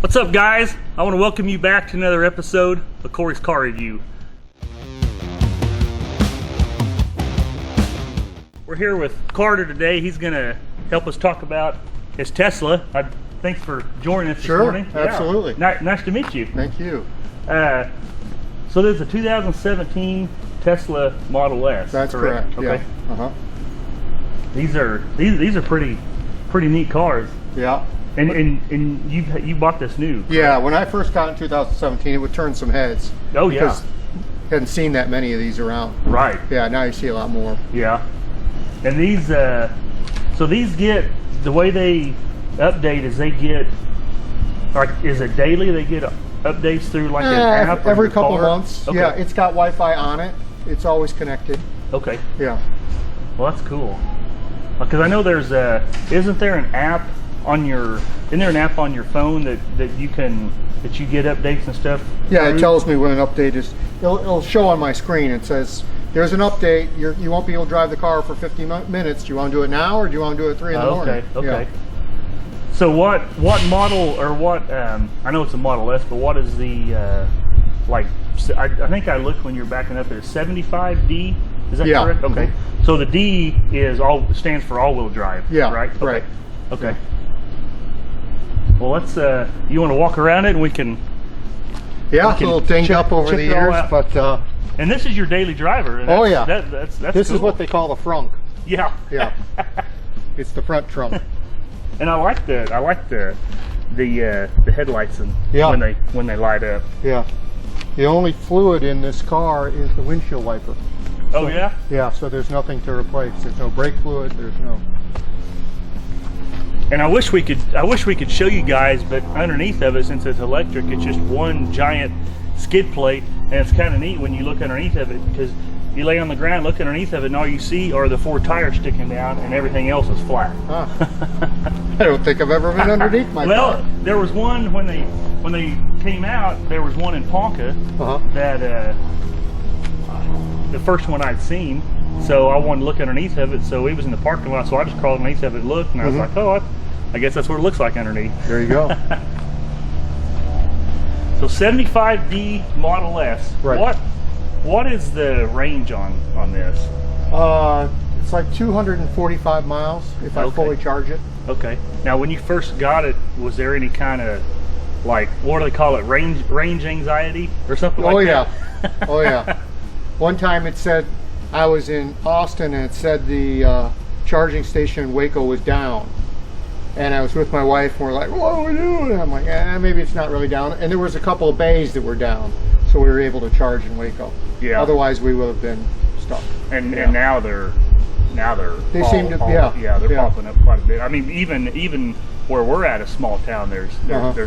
What's up, guys? I want to welcome you back to another episode of Corey's Car Review. We're here with Carter today. He's going to help us talk about his Tesla. Thanks for joining us this morning. Absolutely. Yeah. Nice to meet you. Thank you. So there's a 2017 Tesla Model S. That's correct. Okay. Yeah. These are pretty neat cars. Yeah. And you bought this new. Correct? Yeah. When I first got in 2017, it would turn some heads. Oh yeah. Because hadn't seen that many of these around. Right. Yeah. Now you see a lot more. Yeah. And these, so these get, the way they update is they get, like, is it daily? They get updates through like an app? Every couple car? months. Okay. Yeah. It's got Wi-Fi on it. It's always connected. Okay. Yeah. Well, that's cool. Because I know there's isn't there an app on your, isn't there an app on your phone that you can, that you get updates and stuff? Yeah. through? It tells me when an update is. It'll show on my screen. It says, there's an update. You won't be able to drive the car for 50 minutes. Do you want to do it now, or do you want to do it at 3 in the morning? Okay. Yeah. So what model, or what, I know it's a Model S, but what is the, like, I think I looked when you were backing up there, 75D? Is that correct? Okay. So the D stands for all-wheel drive. Yeah. Right. Okay. Right. Okay. Well, let's. You want to walk around it, and we can. Yeah, it's a little dinged up over the years, but. And this is your daily driver. And Oh yeah. That's This cool. is what they call the frunk. Yeah. Yeah. It's the front trunk. And I like the headlights and when they light up. Yeah. The only fluid in this car is the windshield wiper. Oh yeah? Yeah, so there's nothing to replace. There's no brake fluid, there's no. And I wish we could show you guys, but underneath of it, since it's electric, it's just one giant skid plate, and it's kind of neat when you look underneath of it, because you lay on the ground, look underneath of it, and all you see are the 4 tires sticking down, and everything else is flat. Huh. I don't think I've ever been underneath my car. Well, there was one when they came out. There was one in Ponca that the first one I'd seen. So I wanted to look underneath of it. So it was in the parking lot. So I just crawled underneath of it, looked, and I was like, oh, I guess that's what it looks like underneath. There you go. So 75D Model S. Right. What is the range on this? It's like 245 miles if I fully charge it. Okay. Now, when you first got it, was there any kind of, like, what do they call it, range anxiety or something like that? Oh yeah. One time it said, I was in Austin, and it said the charging station in Waco was down. And I was with my wife, and we're like, what are we doing? And I'm like, maybe it's not really down. And there was a couple of bays that were down, so we were able to charge in Waco. Yeah. Otherwise, we would have been stuck. And now they're They seem to they're popping up quite a bit. I mean, even where we're at, a small town, there's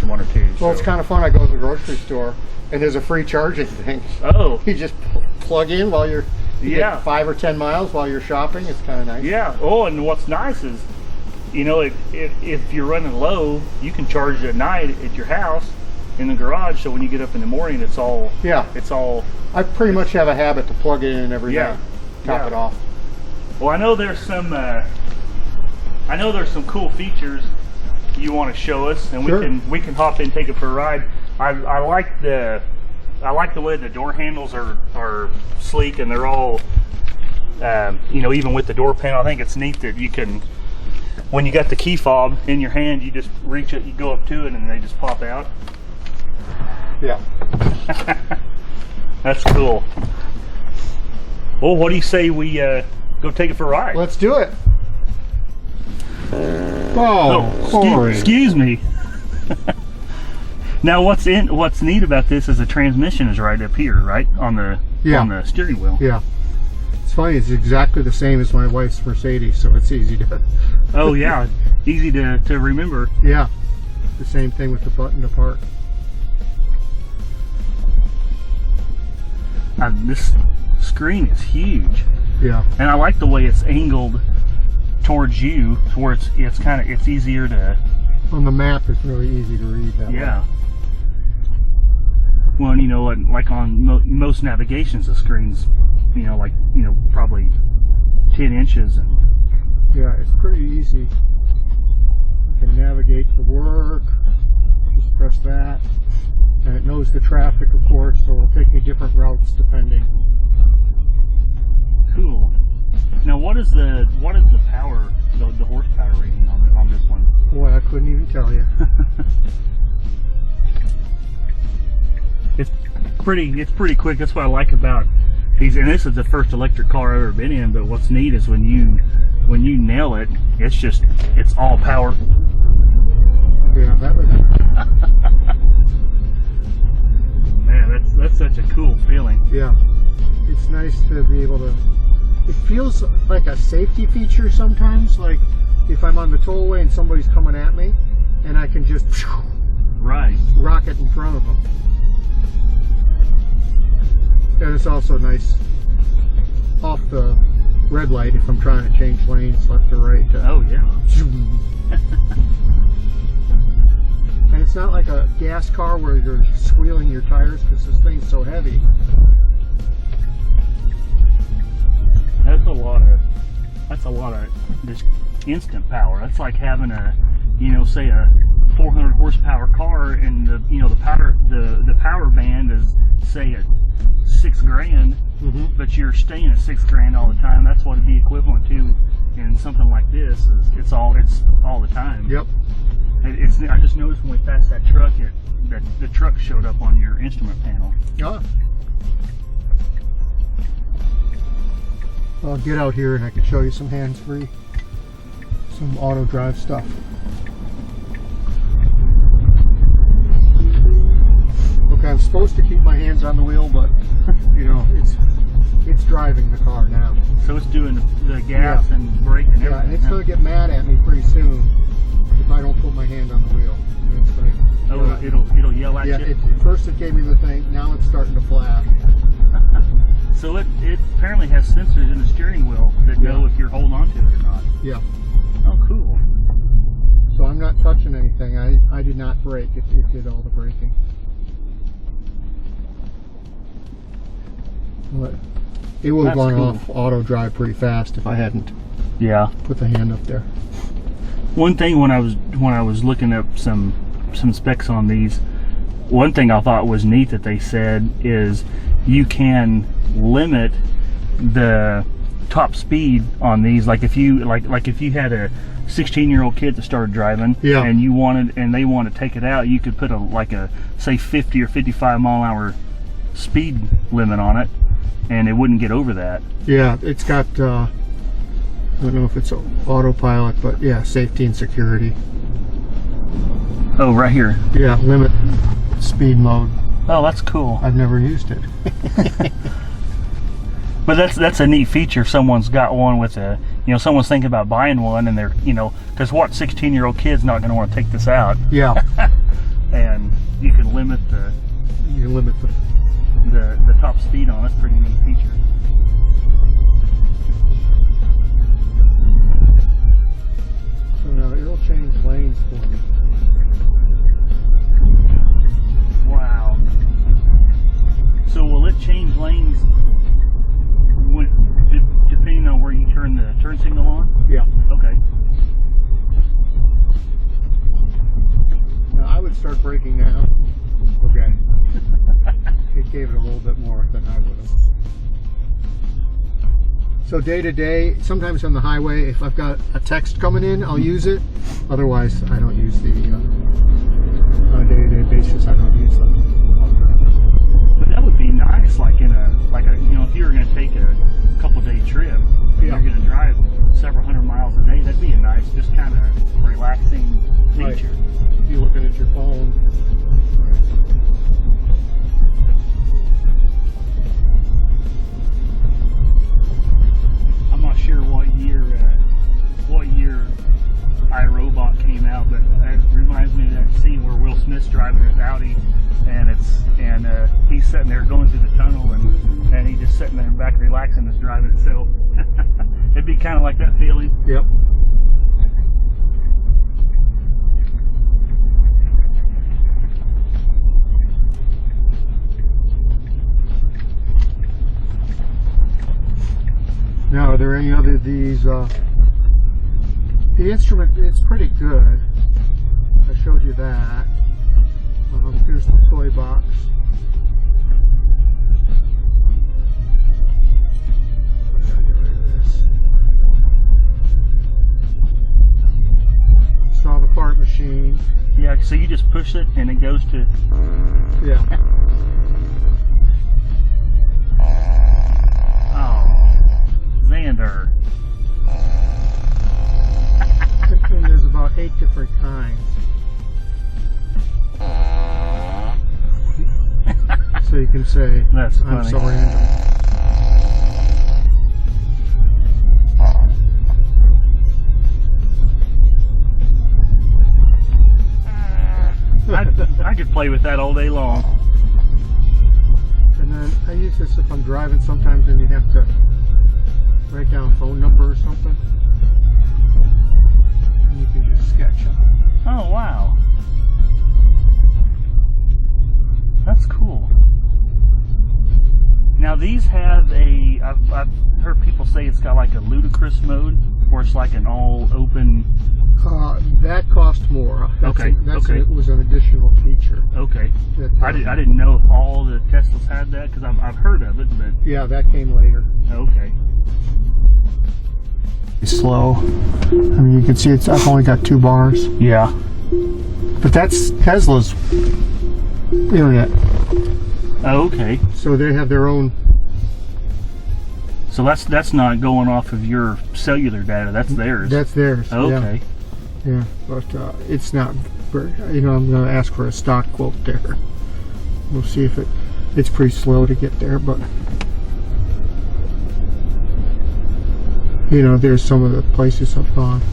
one or two. Well, it's kind of fun. I go to the grocery store, and there's a free charging thing. Oh. You just plug in while you get 5 or 10 miles while you're shopping. It's kind of nice. Yeah. Oh, and what's nice is, you know, if you're running low, you can charge at night at your house in the garage. So when you get up in the morning, it's all. I pretty much have a habit to plug it in every night, top it off. Well, I know there's some cool features you want to show us, and we can hop in and take it for a ride. I like the way the door handles are sleek, and they're all you know, even with the door panel. I think it's neat that you can, when you got the key fob in your hand, you just reach it, you go up to it, and they just pop out. Yeah. That's cool. Well, what do you say we go take it for a ride? Let's do it. Excuse me. Now, what's neat about this is the transmission is right up here, right on the steering wheel. Yeah. It's funny. It's exactly the same as my wife's Mercedes, so it's easy to. Oh yeah, easy to remember. Yeah. The same thing with the button to park. This screen is huge. Yeah. And I like the way it's angled towards you, to where it's easier to. On the map, it's really easy to read that way. Well, you know, like on most navigations, the screen's, you know, like, you know, probably 10 inches. And yeah, it's pretty easy. You can navigate to work. Just press that. shows the traffic, of course, so it'll take me different routes depending. Cool. Now, what is the power, the horsepower rating on this one? Boy, I couldn't even tell you. It's pretty quick. That's what I like about these. And this is the first electric car I've ever been in. But what's neat is when you nail it, it's all power. Yeah, that was. Man, that's such a cool feeling. Yeah, it's nice to be able to. It feels like a safety feature sometimes. Like if I'm on the tollway and somebody's coming at me, and I can just right rocket in front of them. And it's also nice off the red light if I'm trying to change lanes left or right. Oh yeah. And it's not like a gas car where you're squealing your tires because this thing's so heavy. That's a lot of just instant power. That's like having say a 400 horsepower car, and the power band is say at $6,000, but you're staying at $6,000 all the time. That's what it'd be equivalent to in something like this. It's all the time. Yep. I just noticed when we passed that truck, the truck showed up on your instrument panel. Ah. I'll get out here and I can show you some hands-free, some auto drive stuff. Okay, I'm supposed to keep my hands on the wheel, but it's driving the car now. So it's doing the gas and brake and everything. Yeah, and it's going to get mad at me pretty soon if I don't put my hand on the wheel. And it's gonna, it'll yell at you? Yeah, at first it gave me the thing, now it's starting to flash. So it apparently has sensors in the steering wheel that know if you're holding on to it or not. Yeah. Oh, cool. So I'm not touching anything. I did not brake. It did all the braking. But it would have gone off auto drive pretty fast if I hadn't put the hand up there. One thing when I was looking up some specs on these, one thing I thought was neat that they said is you can limit the top speed on these. Like if you if you had a 16-year-old kid that started driving and they want to take it out, you could put a say 50 or 55 mile an hour speed limit on it, and it wouldn't get over that. Yeah, it's got I don't know if it's autopilot, but yeah, safety and security. Oh, right here. Yeah, limit speed mode. Oh, that's cool. I've never used it. But that's a neat feature. If someone's got one with someone's thinking about buying one, and they're, because what 16-year-old kid's not going to want to take this out? Yeah. And you can limit the top speed on it. That's a pretty neat feature. So now it'll change lanes for me. Wow. So will it change lanes depending on where you turn the turn signal on? Yeah. Okay. Now I would start braking now. Okay. It gave it a little bit more than I would have. So day to day, sometimes on the highway, if I've got a text coming in, I'll use it. Otherwise, I don't use the on a day-to-day basis. I don't use them. But that would be nice, like if you were going to take a couple-day trip, and you're going to drive several hundred miles a day. That'd be a nice, just kind of relaxing feature. Right. You're looking at your phone. I'm not sure what year iRobot came out, but it reminds me of that scene where Will Smith's driving his Audi, and he's sitting there going through the tunnel, and he's just sitting there in the back relaxing, just driving itself. It'd be kind of like that feeling. Yep. Now, are there any other of these? The instrument is pretty good. I showed you that. Here's the toy box. so you just push it and it goes to. Yeah. Oh, Xander. And there's about 8 different kinds. So you can say, That's I'm funny. so random. I could play with that all day long. And then I use this if I'm driving sometimes and you have to write down a phone number or something. And you can just sketch them. Oh, wow. That's cool. Now these have a, I've heard people say it's got like a ludicrous mode, where it's like an all open. That cost more. Okay, okay. It was an additional feature. Okay. That, I didn't know if all the Teslas had that, because I've heard of it, but. Yeah, that came later. Okay. Slow. I mean, you can see I've only got 2 bars. Yeah. But that's Tesla's internet. Oh, okay. So they have their own. So that's not going off of your cellular data. That's theirs. That's theirs. Okay. Yeah, but it's not very. You know, I'm going to ask for a stock quote there. We'll see if it's pretty slow to get there, but you know, there's some of the places I've gone.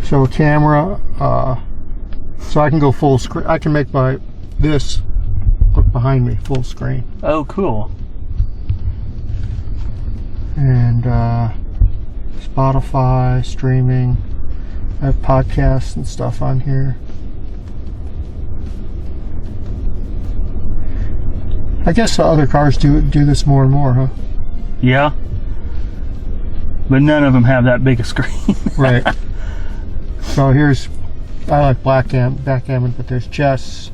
So camera, so I can go full screen. I can make this look behind me full screen. Oh, cool. And Spotify, streaming. I have podcasts and stuff on here. I guess other cars do this more and more, huh? Yeah. But none of them have that big a screen. Right. So I like backgammon, but there's chess,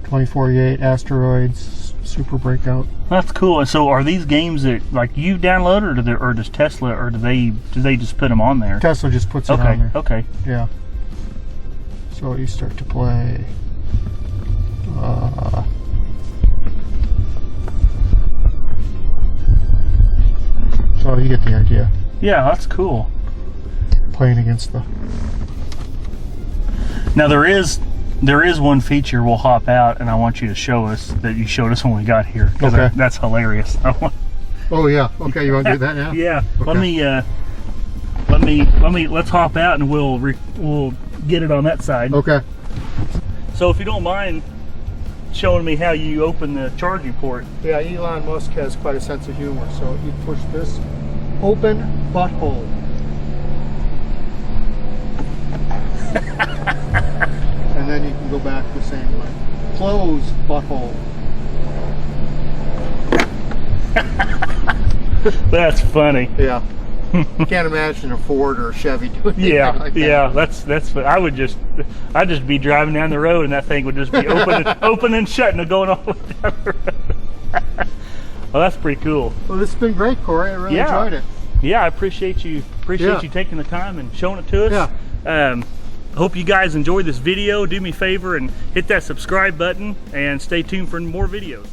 2048, asteroids, Super Breakout. That's cool. And so, are these games that like you download, or does Tesla, or do they just put them on there? Tesla just puts it on there. Okay. Yeah. So you start to play. So you get the idea. Yeah, that's cool. Playing against the. Now there is one feature we'll hop out, and I want you to show us that you showed us when we got here. Okay. That's hilarious. Oh yeah. Okay, you want to do that now? Yeah. Okay. Let's hop out and we'll get it on that side. Okay. So if you don't mind showing me how you open the charging port. Yeah, Elon Musk has quite a sense of humor. So you push this open butthole. And then you can go back the same way. Close butthole. That's funny. Yeah. You can't imagine a Ford or a Chevy doing Yeah, like that. yeah, that's. I'd just be driving down the road and that thing would just be open and shutting and going all the way down the road. Well, that's pretty cool. Well, this has been great, Corey. I really enjoyed it. Yeah, I appreciate you taking the time and showing it to us. Yeah. I hope you guys enjoyed this video. Do me a favor and hit that subscribe button and stay tuned for more videos.